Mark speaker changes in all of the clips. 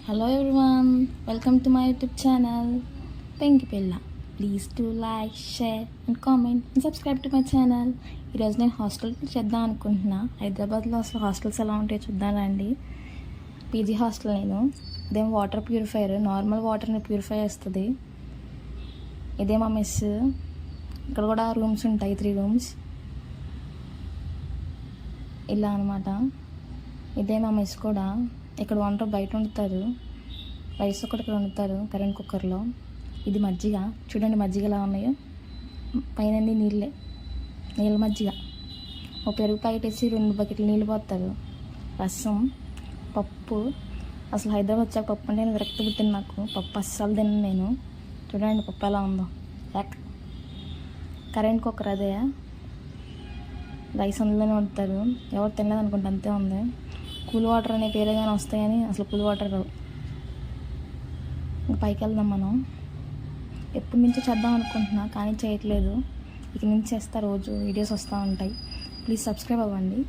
Speaker 1: Hello everyone, welcome to my YouTube channel Pinky Pilla. Please do like, share and comment and subscribe to my channel. ఈరోజు నేను hostel చేద్దాం అనుకుంటున్నా. హైదరాబాద్లో అసలు hostels ఎలా ఉంటాయో చూద్దాం రండి. పీజీ హాస్టల్ నేను. ఇదేం వాటర్ ప్యూరిఫైయర్, నార్మల్ వాటర్ని ప్యూరిఫై చేస్తుంది. ఇదే మా మెస్. ఇక్కడ కూడా రూమ్స్ ఉంటాయి, 3 రూమ్స్ ఇలా అనమాట. ఇదే మా మెస్ కూడా. ఇక్కడ వంట బయట వండుతారు, రైస్ ఒకటి ఇక్కడ వండుతారు కరెంట్ కుక్కర్లో. ఇది మజ్జిగ, చూడండి మజ్జిగ ఎలా ఉన్నాయో, పైన నీళ్ళ మజ్జిగ. ఒక పెరుగు ప్యాకెట్ వేసి 2 బకెట్లు నీళ్ళు పోస్తారు. రసం, పప్పు. అసలు హైదరాబాద్ వచ్చాక పప్పు అంటే నేను విరక్తి పుట్టింది నాకు. పప్పు అస్సలు తిన్నాను నేను. చూడండి పప్పు ఎలా ఉందో. కరెంట్ కుక్కర్ అదే, రైస్ అందులోనే వండుతారు. ఎవరు తినలేదు అనుకుంటే అంతే ఉంది. కూల్ వాటర్ అనే పేరుగానే వస్తాయని అసలు కూల్ వాటర్ రావు. ఇంకా పైకి వెళ్దాం మనం. ఎప్పటి నుంచో చేద్దాం అనుకుంటున్నా కానీ చేయట్లేదు. ఇక నుంచి చేస్తా, రోజు వీడియోస్ వస్తూ ఉంటాయి. ప్లీజ్ సబ్స్క్రైబ్ అవ్వండి.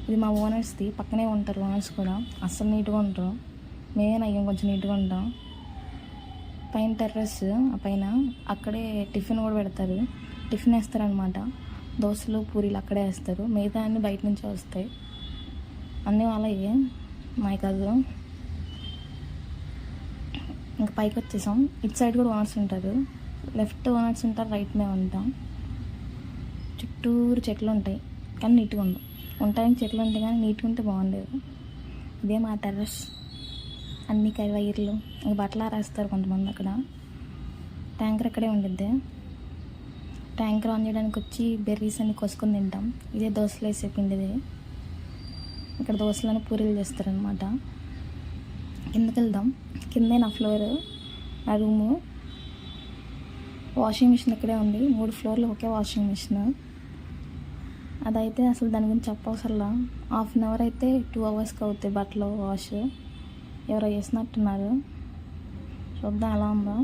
Speaker 1: ఇది మా ఓనర్స్ది, పక్కనే ఉంటారు ఓనర్స్ కూడా. అస్సలు నీట్గా ఉంటారు, మేమే నయ్యం కొంచెం నీట్గా ఉంటాం. పైన టెర్రస్, ఆ పైన అక్కడే టిఫిన్ కూడా పెడతారు. టిఫిన్ వేస్తారనమాట. దోశలు పూరీలు అక్కడే వేస్తారు, మిగతా అన్నీ బయట నుంచే వస్తాయి. అన్నీ వాళ్ళే, మావి కాదు. ఇంకా పైకి వచ్చేసాం. ఇటు సైడ్ కూడా ఓనర్స్ ఉంటారు. లెఫ్ట్ ఓనర్స్ ఉంటారు, రైట్ మేము ఉంటాం. చుట్టూరు చెట్లు ఉంటాయి కానీ నీట్గా ఉండవు. ఉంటాయని చెట్లు ఉంటాయి కానీ నీట్గా ఉంటే బాగుండేది. ఇదే మా టెర్రస్. అన్ని వైర్లు, ఇంకా బట్టలు ఆరేస్తారు కొంతమంది అక్కడ. ట్యాంకర్ అక్కడే ఉండిద్ది. ట్యాంకర్ ఆన్ చేయడానికి వచ్చి బెర్రీస్ అన్ని కోసుకొని తింటాం. ఇదే దోశలు వేసే పిండిదే. ఇక్కడ దోశలను పూరీలు చేస్తారనమాట. కిందకి వెళ్దాం. కిందే నా ఫ్లోర్, నా రూము. వాషింగ్ మిషన్ ఇక్కడే ఉంది. 3 ఫ్లోర్లు ఒకే వాషింగ్ మిషన్. అదైతే అసలు దాని గురించి చెప్పవసరలా. 1/2 అవర్ అయితే 2 అవర్స్కి అవుతాయి బట్టలు వాష్. ఎవరో చేసినట్టున్నారు. చూద్దాం ఎలా ఉందో.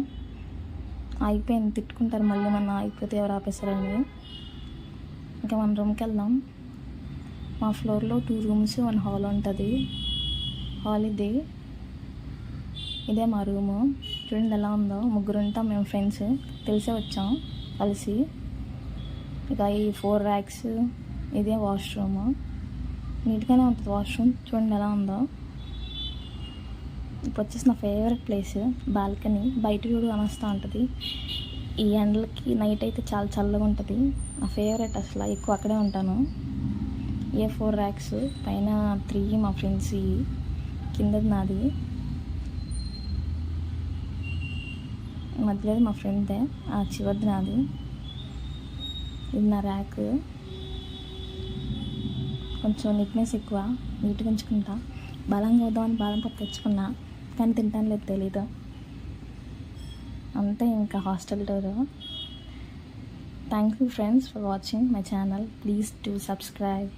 Speaker 1: అయిపోయింది, తిట్టుకుంటారు మళ్ళీ మన అయిపోతే ఎవరు ఆపేస్తారని. ఇంకా మన రూమ్కి వెళ్దాం. మా ఫ్లోర్లో 2 రూమ్స్ 1 హాల్ ఉంటుంది. హాల్ ఇది. ఇదే మా రూము. చూడండి ఎలా ఉందో. 3 ఉంటాం మేము ఫ్రెండ్స్, తెలిసే వచ్చాం కలిసి. ఇక ఈ 4 ర్యాక్స్. ఇదే వాష్రూమ్, నీట్గానే ఉంటుంది వాష్రూమ్. చూడండి ఎలా ఉందో. ఇప్పుడు వచ్చేసి నా ఫేవరెట్ ప్లేస్ బాల్కనీ. బయట కూడా వస్తూ ఉంటుంది. ఈ ఎండలకి నైట్ అయితే చాలా చల్లగా ఉంటుంది. నా ఫేవరెట్, అసలు ఎక్కువ అక్కడే ఉంటాను. 4 ర్యాక్స్, పైన 3 మా ఫ్రెండ్స్, కిందది నాది, మధ్యలో మా ఫ్రెండ్దే, ఆ చివరిది నాది. ఇది నా ర్యాక్. కొంచెం నీట్నెస్ ఎక్కువ, నీట్గా ఉంచుకుంటా. బలంగా అవుదామని బాదం పప్పు తెచ్చుకున్నా కానీ తింటాను లేదు, తెలీదు. అంతే ఇంకా hostel tour. Thank you friends for watching my channel. Please do subscribe.